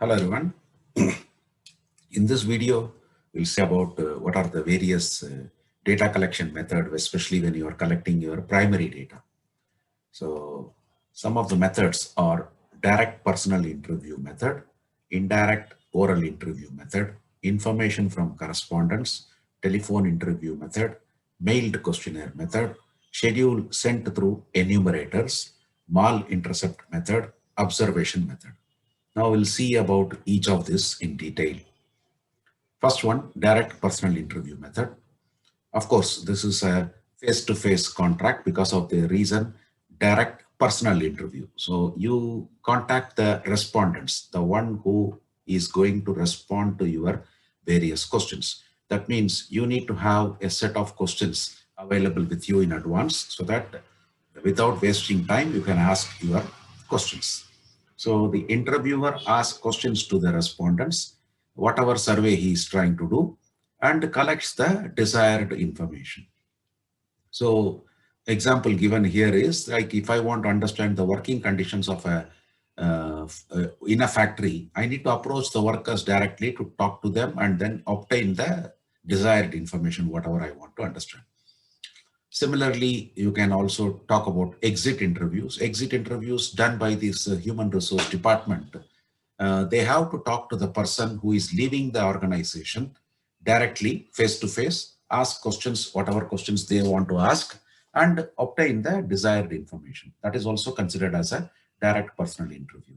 Hello everyone. In this video, we'll see about what are the various data collection method, especially when you are collecting your primary data. So some of the methods are direct personal interview method, indirect oral interview method, information from correspondence, telephone interview method, mailed questionnaire method, schedule sent through enumerators, mal intercept method, observation method. Now we'll see about each of this in detail. First one, direct personal interview method. Of course, this is a face-to-face contract because of the reason direct personal interview. So you contact the respondents, the one who is going to respond to your various questions. That means you need to have a set of questions available with you in advance so that without wasting time, you can ask your questions. So the interviewer asks questions to the respondents, whatever survey he is trying to do, and collects the desired information. So example given here is like if I want to understand the working conditions of in a factory, I need to approach the workers directly to talk to them and then obtain the desired information, whatever I want to understand. Similarly, you can also talk about exit interviews. Exit interviews done by this human resource department. They have to talk to the person who is leaving the organization directly, face to face, ask questions, whatever questions they want to ask, and obtain the desired information. That is also considered as a direct personal interview.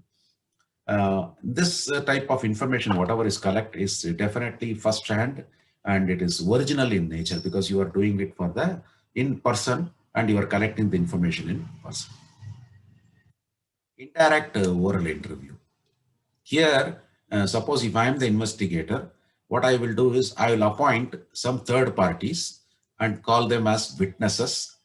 This type of information, whatever is collected, is definitely first hand and it is original in nature because you are doing it for the in person and you are collecting the information in person. Indirect oral interview. Here, suppose if I am the investigator, what I will do is I will appoint some third parties and call them as witnesses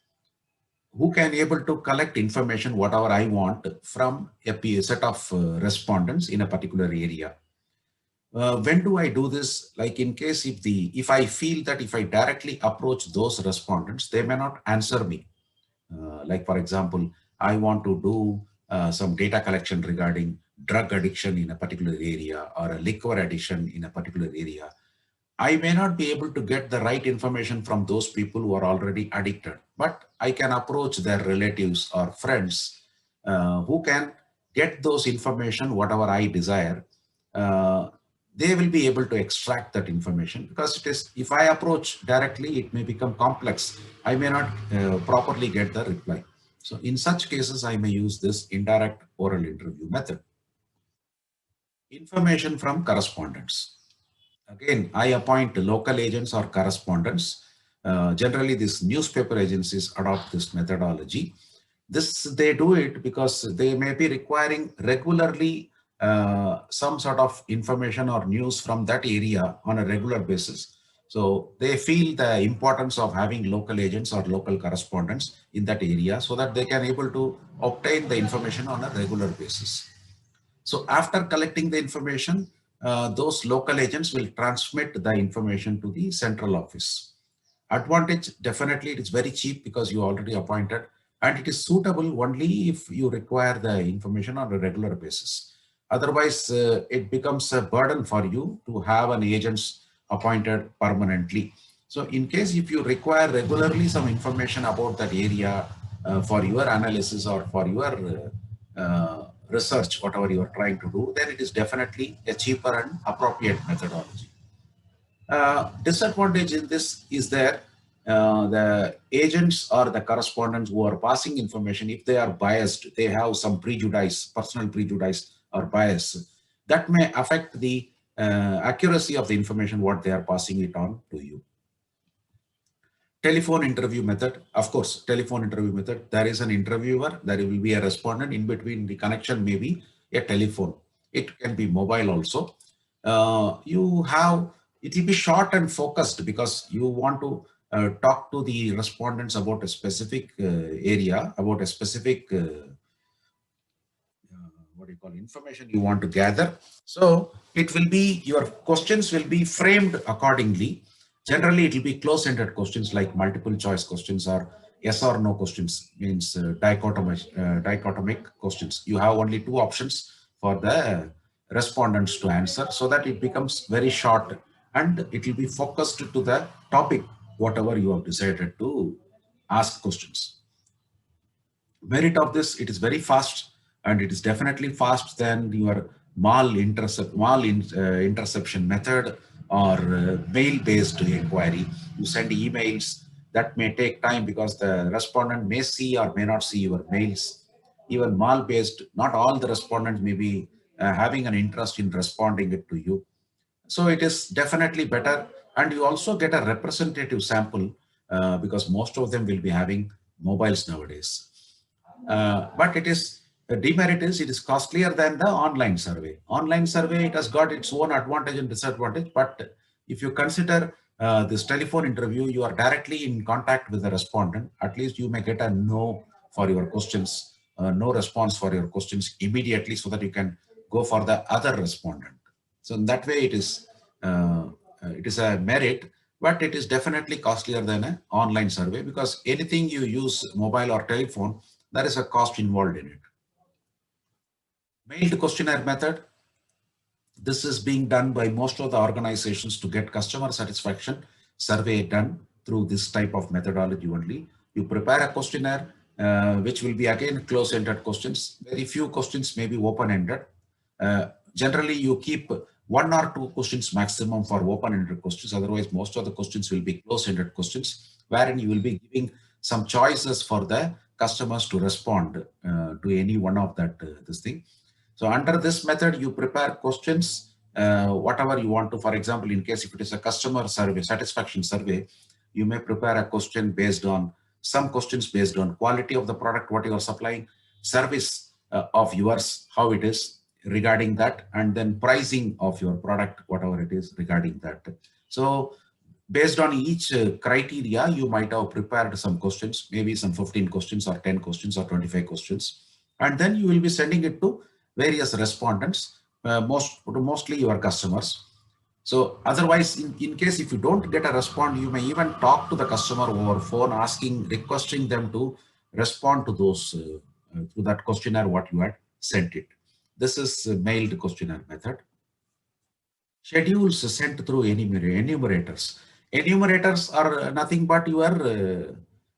who can able to collect information whatever I want from a set of respondents in a particular area. When do I do this? Like in case if I feel that if I directly approach those respondents, they may not answer me. Like for example, I want to do some data collection regarding drug addiction in a particular area or a liquor addiction in a particular area. I may not be able to get the right information from those people who are already addicted, but I can approach their relatives or friends who can get those information, whatever I desire. They will be able to extract that information because it is, if I approach directly, it may become complex. I may not properly get the reply. So in such cases, I may use this indirect oral interview method. Information from correspondents. Again, I appoint local agents or correspondents. Generally, these newspaper agencies adopt this methodology. They do it because they may be requiring regularly some sort of information or news from that area on a regular basis. So they feel the importance of having local agents or local correspondents in that area so that they can able to obtain the information on a regular basis. So after collecting the information, those local agents will transmit the information to the central office. Advantage, definitely it is very cheap because you already appointed, and it is suitable only if you require the information on a regular basis. Otherwise, it becomes a burden for you to have an agent appointed permanently. So in case if you require regularly some information about that area for your analysis or for your research, whatever you are trying to do, then it is definitely a cheaper and appropriate methodology. Disadvantage in this is that the agents or the correspondents who are passing information, if they are biased, they have some prejudice, personal prejudice or bias, that may affect the accuracy of the information what they are passing it on to you. Telephone interview method, of course, telephone interview method, there is an interviewer, there will be a respondent, in between the connection may be a telephone. It can be mobile also. It will be short and focused because you want to talk to the respondents about a specific area, about a specific what do you call information you want to gather. So it will be, your questions will be framed accordingly. Generally, it will be close-ended questions like multiple choice questions or yes or no questions, means dichotomic questions. You have only two options for the respondents to answer, so that it becomes very short and it will be focused to the topic, whatever you have decided to ask questions. Merit of this, it is very fast, and it is definitely fast than your interception method or mail based inquiry. You send emails, that may take time because the respondent may see or may not see your mails. Even mal based, not all the respondents may be having an interest in responding it to you. So it is definitely better, and you also get a representative sample because most of them will be having mobiles nowadays. But it is, the demerit is it is costlier than the online survey. Online survey, it has got its own advantage and disadvantage. But if you consider this telephone interview, you are directly in contact with the respondent. At least you may get a no for your questions, no response for your questions immediately, so that you can go for the other respondent. So in that way, it is a merit, but it is definitely costlier than an online survey, because anything you use mobile or telephone, there is a cost involved in it. Mailed questionnaire method. This is being done by most of the organizations to get customer satisfaction survey done through this type of methodology only. You prepare a questionnaire, which will be again close-ended questions. Very few questions may be open-ended. Generally, you keep 1 or 2 questions maximum for open-ended questions. Otherwise, most of the questions will be close-ended questions, wherein you will be giving some choices for the customers to respond to any one of that this thing. So under this method, you prepare questions, whatever you want to. For example, in case if it is a customer survey, satisfaction survey, you may prepare a question based on some questions based on quality of the product, what you are supplying, service of yours, how it is regarding that, and then pricing of your product, whatever it is regarding that. So based on each criteria, you might have prepared some questions, maybe some 15 questions or 10 questions or 25 questions. And then you will be sending it to various respondents, mostly your customers. So otherwise, in case if you don't get a response, you may even talk to the customer over phone, requesting them to respond to those, to that questionnaire, what you had sent it. This is mailed questionnaire method. Schedules sent through enumerators. Enumerators are nothing but your,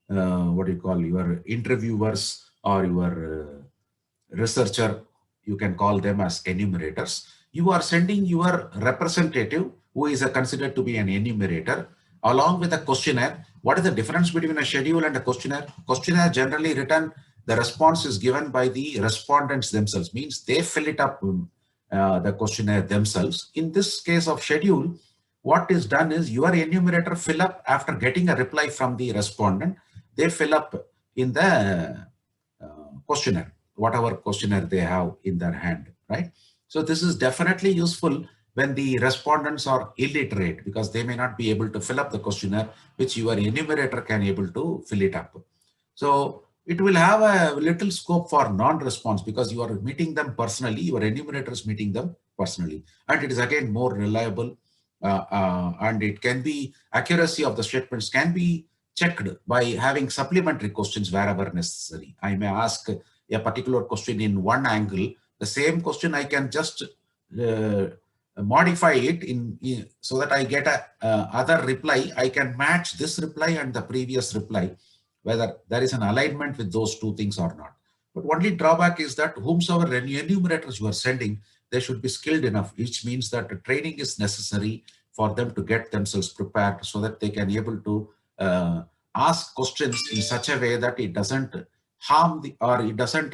what do you call, your interviewers or your researcher. You can call them as enumerators. You are sending your representative, who is considered to be an enumerator, along with a questionnaire. What is the difference between a schedule and a questionnaire? Questionnaire generally written, the response is given by the respondents themselves, means they fill it up, the questionnaire themselves. In this case of schedule, what is done is your enumerator fill up after getting a reply from the respondent. They fill up in the questionnaire, whatever questionnaire they have in their hand, right? So this is definitely useful when the respondents are illiterate, because they may not be able to fill up the questionnaire, which your enumerator can able to fill it up. So it will have a little scope for non-response, because you are meeting them personally, your enumerator is meeting them personally, and it is again more reliable, and it can be, accuracy of the statements can be checked by having supplementary questions wherever necessary. I may ask a particular question in one angle, the same question I can just modify it so that I get a other reply. I can match this reply and the previous reply, whether there is an alignment with those two things or not. But only drawback is that whomsoever enumerators you are sending, they should be skilled enough, which means that the training is necessary for them to get themselves prepared, so that they can able to ask questions in such a way that it doesn't harm the, or it doesn't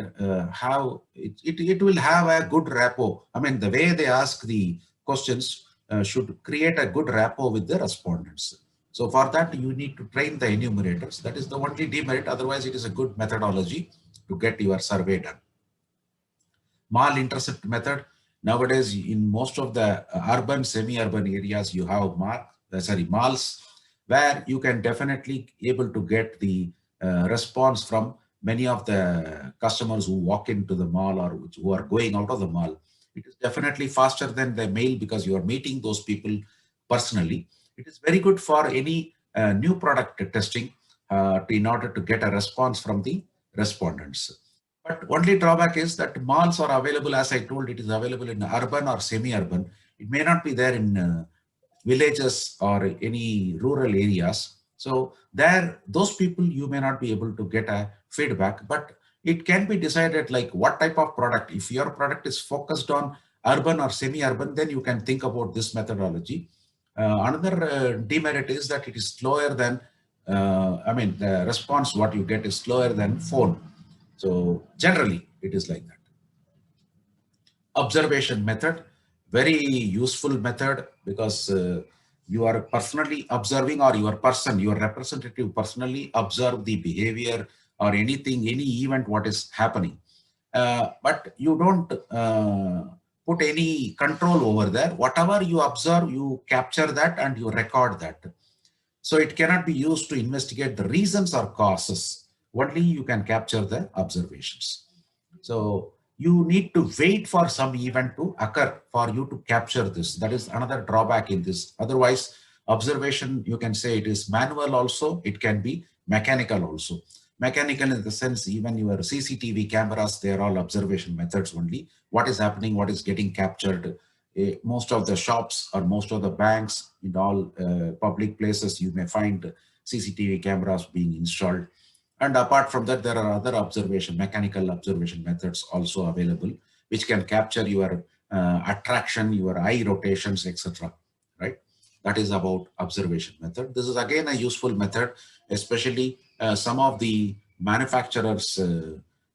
it will have a good rapport. I mean, the way they ask the questions should create a good rapport with the respondents. So for that, you need to train the enumerators. That is the only demerit. Otherwise, it is a good methodology to get your survey done. Mal intercept method. Nowadays, in most of the urban, semi-urban areas, you have malls, where you can definitely able to get the response from many of the customers who walk into the mall or who are going out of the mall. It is definitely faster than the mail, because you are meeting those people personally. It is very good for any new product testing in order to get a response from the respondents. But only drawback is that malls are available, as I told, it is available in urban or semi-urban. It may not be there in villages or any rural areas. So there, those people, you may not be able to get a feedback, but it can be decided like what type of product. If your product is focused on urban or semi-urban, then you can think about this methodology. Another demerit is that it is slower than, the response what you get is slower than phone. So generally, it is like that. Observation method, very useful method, because you are personally observing, or your person, your representative personally observe the behavior or anything, any event what is happening. But you don't put any control over there. Whatever you observe, you capture that and you record that. So it cannot be used to investigate the reasons or causes. Only you can capture the observations. So you need to wait for some event to occur for you to capture this. That is another drawback in this. Otherwise, observation, you can say it is manual also, it can be mechanical also. Mechanical in the sense, even your CCTV cameras, they are all observation methods only. What is happening, what is getting captured. Most of the shops or most of the banks, in all public places, you may find CCTV cameras being installed. And apart from that, there are other mechanical observation methods also available, which can capture your attraction, your eye rotations, etc. Right? That is about observation method. This is again a useful method, especially some of the manufacturers,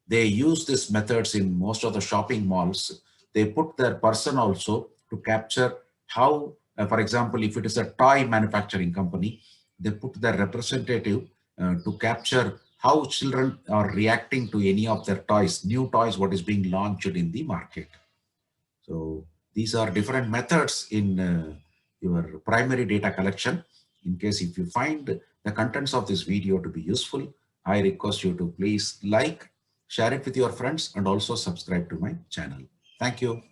they use these methods in most of the shopping malls. They put their person also to capture how, for example, if it is a toy manufacturing company, they put their representative to capture how children are reacting to any of their toys, new toys, what is being launched in the market. So these are different methods in your primary data collection. In case if you find the contents of this video to be useful, I request you to please like, share it with your friends, and also subscribe to my channel. Thank you.